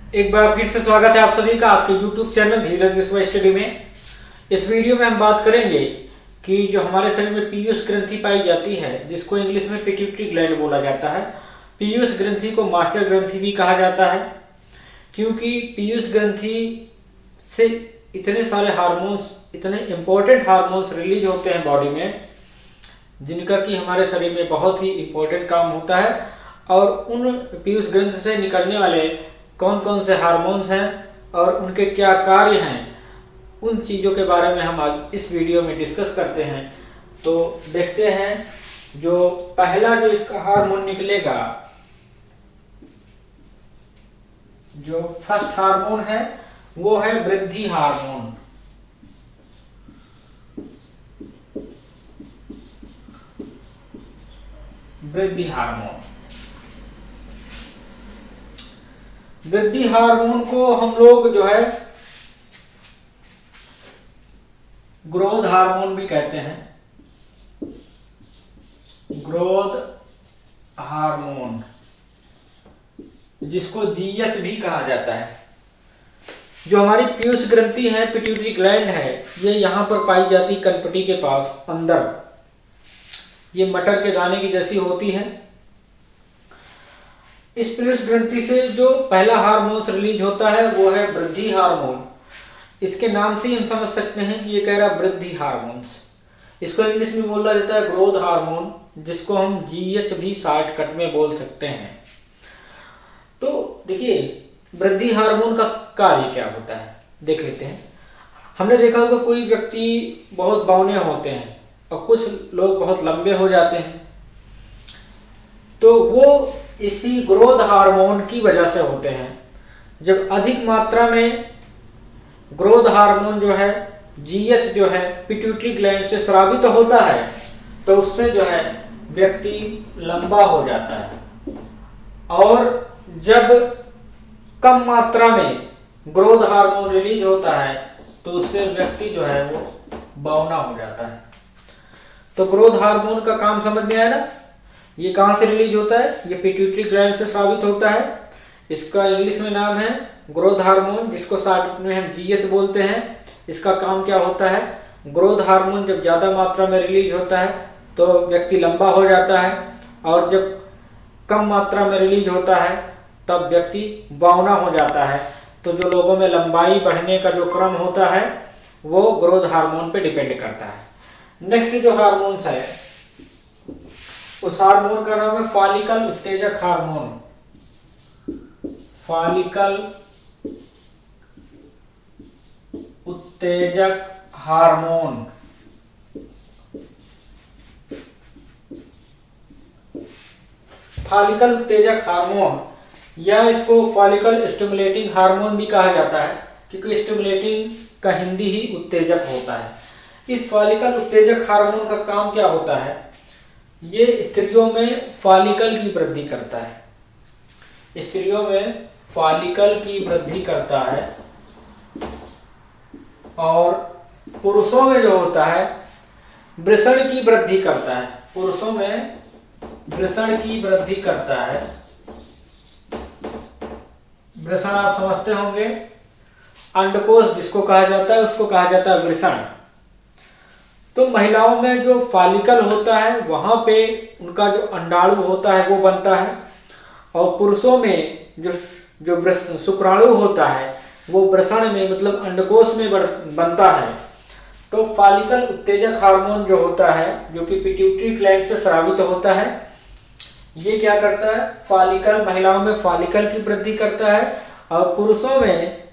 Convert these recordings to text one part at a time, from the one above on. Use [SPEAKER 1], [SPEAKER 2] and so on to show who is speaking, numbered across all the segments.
[SPEAKER 1] एक बार फिर से स्वागत है आप सभी का आपके YouTube चैनल धीरज विश्व स्टडी में। इस वीडियो में हम बात करेंगे कि जो हमारे शरीर में पीयूष ग्रंथि पाई जाती है, जिसको इंग्लिश में पिट्यूटरी ग्लैंड बोला जाता है। पीयूष ग्रंथि को मास्टर ग्रंथि भी कहा जाता है, क्योंकि पीयूष ग्रंथि से इतने सारे हार्मोन्स, इतने इंपॉर्टेंट हार्मोन्स रिलीज होते हैं बॉडी में, जिनका कि हमारे शरीर में बहुत ही इंपॉर्टेंट काम होता है। और उन पीयूष ग्रंथि से निकलने वाले कौन कौन से हार्मोन्स हैं और उनके क्या कार्य हैं, उन चीज़ों के बारे में हम आज इस वीडियो में डिस्कस करते हैं। तो देखते हैं जो पहला जो इसका हार्मोन निकलेगा, जो फर्स्ट हार्मोन है वो है वृद्धि हार्मोन। वृद्धि हार्मोन, वृद्धि हार्मोन को हम लोग जो है ग्रोथ हार्मोन भी कहते हैं। ग्रोथ हार्मोन, जिसको जीएच भी कहा जाता है। जो हमारी पीयूष ग्रंथि है, पिट्यूटरी ग्लैंड है, ये यहां पर पाई जाती कनपटी के पास अंदर। ये मटर के दाने की जैसी होती है। इस पीयूष ग्रंथि से जो पहला हार्मोन रिलीज होता है वो है वृद्धि हार्मोन। इसके नाम से ही हम समझ सकते हैं कि ये कह रहा वृद्धि हार्मोन्स। इसको इंग्लिश में बोला जाता है ग्रोथ हार्मोन, जिसको हम जीएच भी शॉर्टकट में बोल सकते हैं। तो देखिए, वृद्धि हार्मोन का कार्य क्या होता है देख लेते हैं। हमने देखा होगा कोई व्यक्ति बहुत बौने होते हैं और कुछ लोग बहुत लंबे हो जाते हैं, तो वो इसी ग्रोथ हार्मोन की वजह से होते हैं। जब अधिक मात्रा में ग्रोथ हार्मोन जो है, जीएच जो है, पिट्यूटरी ग्लैंड से स्रावित होता है, तो उससे जो है व्यक्ति लंबा हो जाता है। और जब कम मात्रा में ग्रोथ हार्मोन रिलीज होता है, तो उससे व्यक्ति जो है वो बौना हो जाता है। तो ग्रोथ हार्मोन का काम समझ में आया ना। ये कहां से रिलीज होता है? ये पिट्यूटरी ग्लैंड से स्रावित होता है। इसका इंग्लिश में नाम है ग्रोथ हार्मोन, जिसको शॉर्ट में हम जीएच बोलते हैं। इसका काम क्या होता है? ग्रोथ हार्मोन जब ज्यादा मात्रा में रिलीज होता है तो व्यक्ति लंबा हो जाता है, और जब कम मात्रा में रिलीज होता है तब व्यक्ति बौना हो जाता है। तो जो लोगों में लंबाई बढ़ने का जो क्रम होता है वो ग्रोथ हार्मोन पे डिपेंड करता है। नेक्स्ट जो हार्मोन्स है, उस हार्मोन का नाम है फॉलिकल उत्तेजक हार्मोन। फॉलिकल उत्तेजक हार्मोन। फॉलिकल उत्तेजक हार्मोन, या इसको फॉलिकल स्टिमुलेटिंग हार्मोन भी कहा जाता है, क्योंकि स्टिमुलेटिंग का हिंदी ही उत्तेजक होता है। इस फॉलिकल उत्तेजक हार्मोन का काम क्या होता है? ये स्त्रियों में फॉलिकल की वृद्धि करता है। स्त्रियों में फॉलिकल की वृद्धि करता है, और पुरुषों में जो होता है वृषण की वृद्धि करता है। पुरुषों में वृषण की वृद्धि करता है। वृषण आप समझते होंगे, अंडकोश जिसको कहा जाता है उसको कहा जाता है वृषण। तो महिलाओं में जो फॉलिकल होता है वहां पे उनका जो अंडाणु होता है वो बनता है, और पुरुषों में जो शुक्राणु होता है वो वृषण में, मतलब अंडकोश में बनता है। तो फॉलिकल उत्तेजक हार्मोन जो होता है, जो कि पिट्यूटरी ग्लैंड से स्रावित होता है, ये क्या करता है? फॉलिकल, महिलाओं में फॉलिकल की वृद्धि करता है और पुरुषों में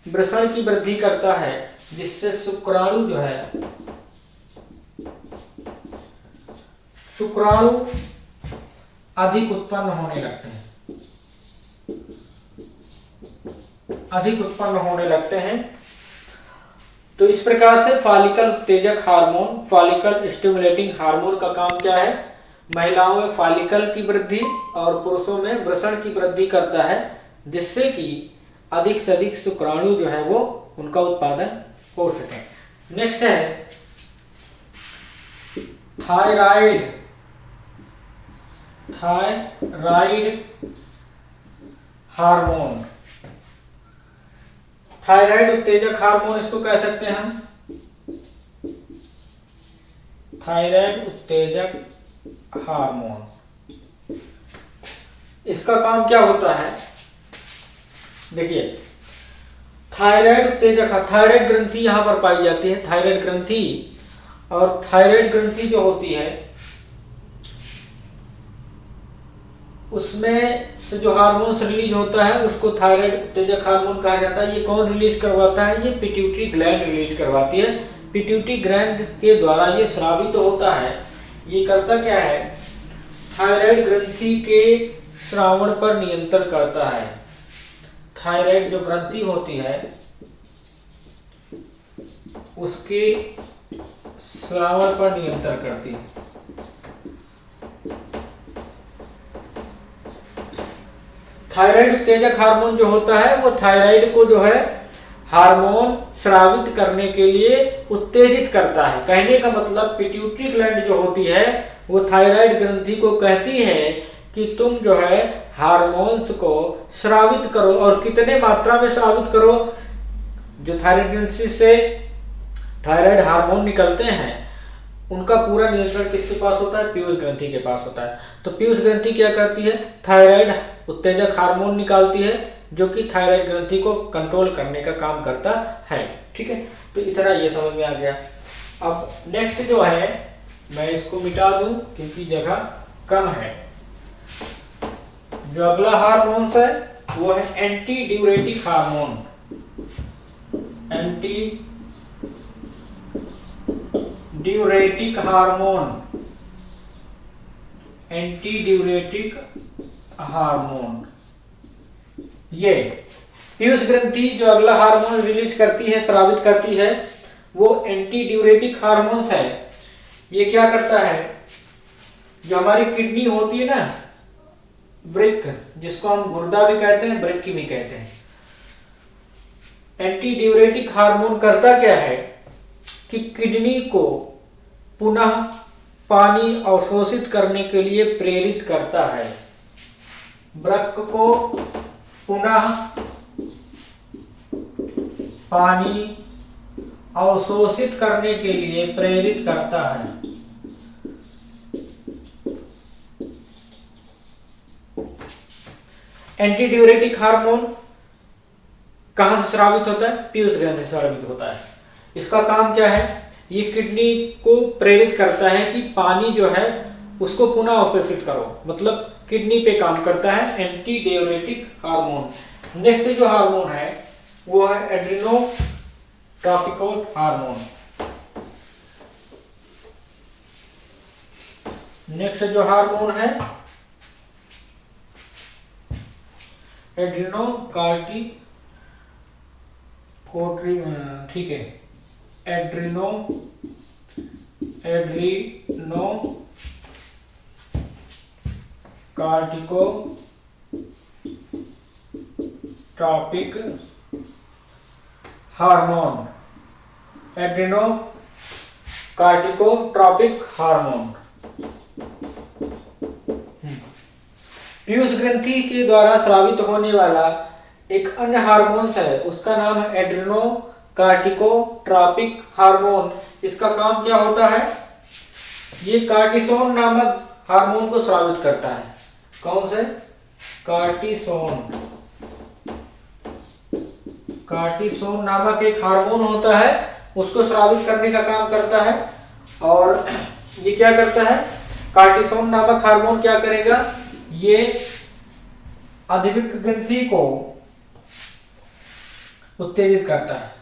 [SPEAKER 1] वृषण की वृद्धि करता है, जिससे शुक्राणु जो है, शुक्राणु अधिक उत्पन्न होने लगते हैं। अधिक उत्पन्न होने लगते हैं। तो इस प्रकार से फॉलिकल उत्तेजक हार्मोन, फॉलिकल स्टिमुलेटिंग हार्मोन का काम क्या है? महिलाओं में फॉलिकल की वृद्धि और पुरुषों में वृषण की वृद्धि करता है, जिससे कि अधिक से अधिक शुक्राणु जो है वो उनका उत्पादन हो सके। नेक्स्ट है थायराइड। Thyroid hormone. थायराइड उत्तेजक हार्मोन इसको कह सकते हैं हम, थायराइड उत्तेजक हार्मोन। इसका काम क्या होता है, देखिए थायराइड उत्तेजक, थायराइड ग्रंथि यहां पर पाई जाती है, थायराइड ग्रंथि। और थायराइड ग्रंथि जो होती है उसमें से जो हार्मोन रिलीज होता है उसको थायराइड उत्तेजक हार्मोन कहा जाता है। ये कौन रिलीज करवाता है, ये पिट्यूटरी ग्लैंड रिलीज करवाती है। पिट्यूटरी ग्लैंड के द्वारा ये स्रावित होता है। ये करता क्या है, थायराइड ग्रंथि के स्रावण पर नियंत्रण करता है। थायराइड जो ग्रंथि होती है उसके स्रावण पर नियंत्रण करती है। थायराइड उत्तेजक हार्मोन जो होता है वो थायराइड को जो है हार्मोन स्रावित करने के लिए उत्तेजित करता है। कहने का मतलब पिट्यूटरी ग्लैंड जो होती है वो थायराइड ग्रंथि को कहती है कि तुम जो है हार्मोन्स को स्रावित करो, और कितने मात्रा में स्रावित करो। जो थायराइड ग्रंथि से थायराइड हार्मोन निकलते हैं उनका पूरा नियंत्रण किसके पास होता है, पीयूष ग्रंथि के पास होता है। तो पीयूष ग्रंथि क्या करती है, थायराइड उत्तेजक हार्मोन निकालती है जो कि थायराइड ग्रंथि को कंट्रोल करने का काम करता है। ठीक है, तो इतना ये समझ में आ गया। अब नेक्स्ट जो है मैं इसको मिटा दूं क्योंकि जगह कम है। जो अगला हार्मोन है वो है anti diuretic hormone. Anti diuretic hormone, anti diuretic hormone. ये पीयूष ग्रंथि जो अगला हार्मोन रिलीज करती है, स्रावित करती है, वो एंटी ड्यूरेटिक हार्मोन्स है। ये क्या करता है, जो हमारी किडनी होती है ना, वृक्क, जिसको हम गुर्दा भी कहते हैं, वृक्क भी कहते हैं। एंटी ड्यूरेटिक हार्मोन करता क्या है कि किडनी को पुनः पानी अवशोषित करने के लिए प्रेरित करता है। वृक्क को पुनः पानी अवशोषित करने के लिए प्रेरित करता है। एंटी ड्यूरेटिक हार्मोन कहां से स्रावित होता है, पीयूष ग्रंथि से स्रावित होता है। इसका काम क्या है, ये किडनी को प्रेरित करता है कि पानी जो है उसको पुनः अवशोषित करो, मतलब किडनी पे काम करता है एंटी ड्यूरेटिक हार्मोन। नेक्स्ट जो हार्मोन है वो है एड्रेनोट्रॉपिक हार्मोन। नेक्स्ट जो हार्मोन है एड्रेनोकार्टिक, ठीक है, एड्रेनोकार्टिकोट्रॉपिक हार्मोन। एड्रेनोकार्टिकोट्रॉपिक हार्मोन पीयूष ग्रंथि के द्वारा स्रावित होने वाला एक अन्य हार्मोन है, उसका नाम है एड्रेनोकार्टिकोट्रॉपिक हार्मोन। इसका काम क्या होता है, ये कार्टिसोन नामक हार्मोन को स्रावित करता है। कौन से, कार्टिसोन नामक एक हार्मोन होता है, उसको स्रावित करने का काम करता है। और ये क्या करता है, कार्टिसोन नामक हार्मोन क्या करेगा, ये अधिवृक्क ग्रंथि को उत्तेजित करता है।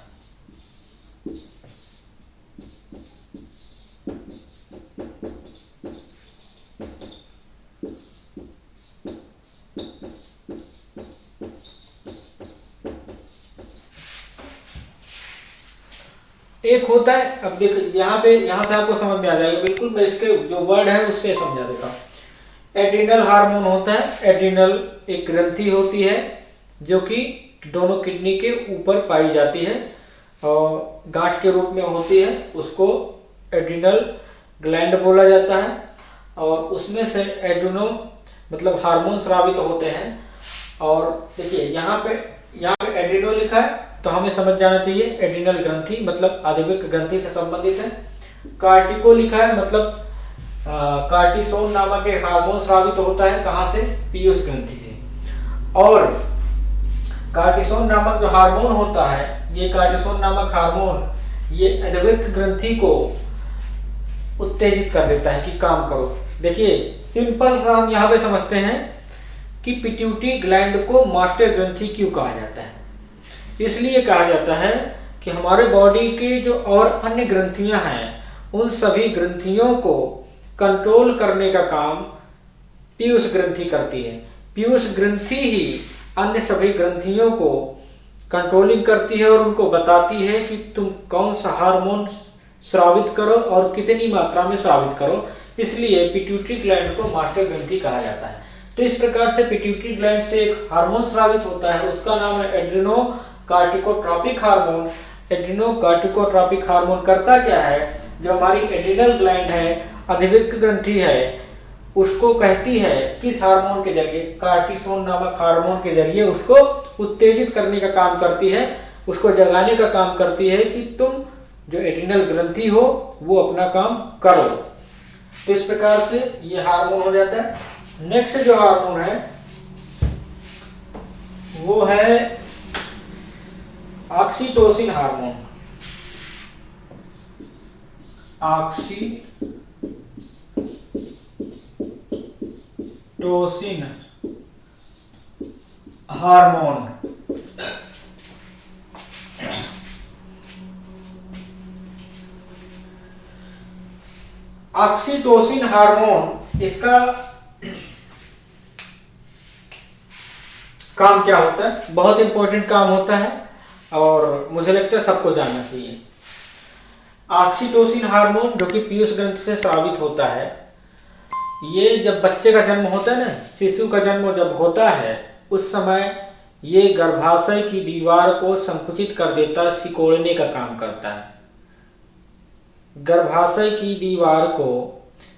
[SPEAKER 1] एक होता है, अब देखिए यहाँ से आपको समझ में आ जाएगा बिल्कुल। मैं इसके जो वर्ड है उससे समझा देता हूँ। एड्रिनल हार्मोन होता है, एड्रिनल एक ग्रंथि होती है जो कि दोनों किडनी के ऊपर पाई जाती है और गांठ के रूप में होती है, उसको एड्रिनल ग्लैंड बोला जाता है। और उसमें से एड्रिनो हार्मोन स्रावित होते हैं। और देखिए यहाँ पे एड्रिनो लिखा है तो हमें समझ जाना चाहिए एड्रिनल ग्रंथि मतलब आदिविक ग्रंथि से संबंधित है। कार्टिको लिखा है मतलब कार्टिसोन नामक एक हार्मोन स्रावित होता है, कहां से? पीयूष ग्रंथि से। और कार्टिसोन नामक जो हार्मोन होता है, ये कार्टिसोन नामक हार्मोन ये आदिविक ग्रंथि को उत्तेजित कर देता है कि काम करो। देखिए सिंपल सा हम यहाँ पे समझते हैं कि पिट्यूटरी ग्लैंड को मास्टर ग्रंथि क्यों कहा जाता है। इसलिए कहा जाता है कि हमारे बॉडी के जो और अन्य ग्रंथियां हैं उन सभी ग्रंथियों को कंट्रोल करने का काम पीयूष ग्रंथि करती है। पीयूष ग्रंथि ही अन्य सभी ग्रंथियों को कंट्रोलिंग करती है और उनको बताती है कि तुम कौन सा हार्मोन स्रावित करो और कितनी मात्रा में स्रावित करो। इसलिए पिट्यूटरी ग्लैंड को मास्टर ग्रंथि कहा जाता है। तो इस प्रकार से पिट्यूटरी ग्लैंड से एक हार्मोन स्रावित होता है, उसका नाम है एड्रिनोकार्टिकोट्रॉपिक हार्मोन। एड्रिनोकार्टिकोट्रॉपिक हार्मोन करता क्या है? जो हमारी एड्रिनल ग्लैंड है, आदिविक ग्रंथि है, उसको कहती है किस हार्मोन के जरिए? कार्टिसोन नामक हार्मोन के जरिए उसको उत्तेजित करने का काम करती है, उसको जगाने का काम करती है कि तुम जो एड्रिनल ग्रंथि हो वो अपना काम करो। तो इस प्रकार से ये हार्मोन हो जाता है। नेक्स्ट जो हार्मोन है वो है oxytocin hormone. Oxytocin hormone oxytocin hormone इसका काम क्या होता है? बहुत इंपॉर्टेंट काम होता है और मुझे लगता है सबको जानना चाहिए। ऑक्सीटोसिन हार्मोन जो कि पीयूष ग्रंथि से स्रावित होता है, ये जब बच्चे का जन्म होता है ना, शिशु का जन्म जब होता है उस समय ये गर्भाशय की दीवार को संकुचित कर देता है, सिकोड़ने का काम करता है। गर्भाशय की दीवार को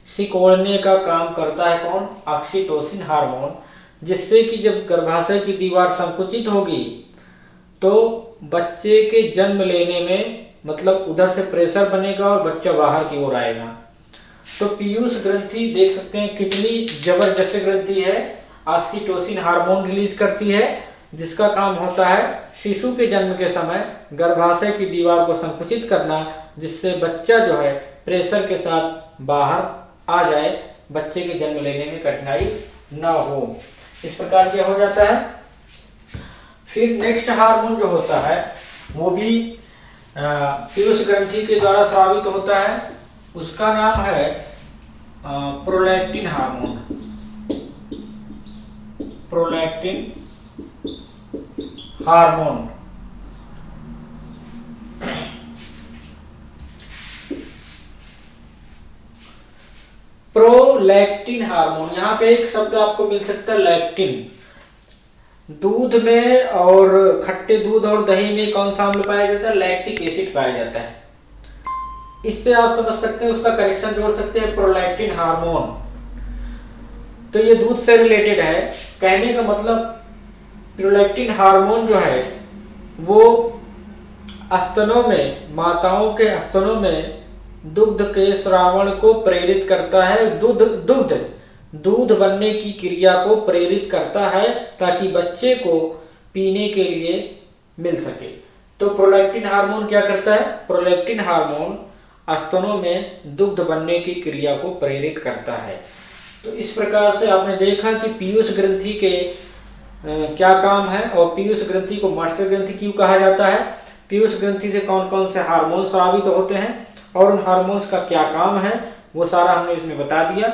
[SPEAKER 1] सिकोड़ने का काम करता है कौन? Oxytocin hormone. जिससे कि जब गर्भाशय की दीवार संकुचित होगी तो बच्चे के जन्म लेने में मतलब उधर से प्रेशर बनेगा और बच्चा बाहर की ओर आएगा। तो पीयूष ग्रंथि देख सकते हैं कितनी जबरदस्त ग्रंथि है, ऑक्सीटोसिन हार्मोन रिलीज करती है, जिसका काम होता है शिशु के जन्म के समय गर्भाशय की दीवार को संकुचित करना, जिससे बच्चा जो है प्रेशर के साथ बाहर आ जाए, बच्चे के जन्म लेने में कठिनाई न हो। इस प्रकार क्या हो जाता है। फिर नेक्स्ट हार्मोन जो होता है वो भी पीयूष ग्रंथि के द्वारा स्रावित होता है, उसका नाम है prolactin hormone. Prolactin hormone prolactin hormone, यहाँ पे एक शब्द आपको मिल सकता है लैक्टिन। दूध में और खट्टे दूध और दही में कौन सा अम्ल पाया जाता है? लैक्टिक एसिड पाया जाता है। इससे आप समझ सकते हैं, उसका कनेक्शन जोड़ सकते हैं प्रोलैक्टिन हार्मोन। तो ये दूध से रिलेटेड है। कहने का मतलब प्रोलैक्टिन हार्मोन जो है वो स्तनों में, माताओं के स्तनों में दुग्ध के श्रावण को प्रेरित करता है, दूध बनने की क्रिया को प्रेरित करता है ताकि बच्चे को पीने के लिए मिल सके। तो प्रोलैक्टिन हार्मोन क्या करता है? प्रोलैक्टिन हार्मोन स्तनों में दुग्ध बनने की क्रिया को प्रेरित करता है। तो इस प्रकार से आपने देखा कि पीयूष ग्रंथि के क्या काम है और पीयूष ग्रंथि को मास्टर ग्रंथि क्यों कहा जाता है, पीयूष ग्रंथि से कौन कौन से हार्मोन स्रावित होते हैं और उन हार्मोन्स का क्या काम है, वो सारा हमने इसमें बता दिया।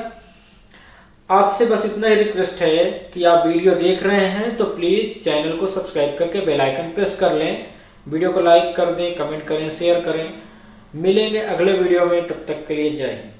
[SPEAKER 1] आपसे बस इतना ही रिक्वेस्ट है कि आप वीडियो देख रहे हैं तो प्लीज़ चैनल को सब्सक्राइब करके बेल आइकन प्रेस कर लें, वीडियो को लाइक कर दें, कमेंट करें, शेयर करें। मिलेंगे अगले वीडियो में, तब तक के लिए जय हिंद।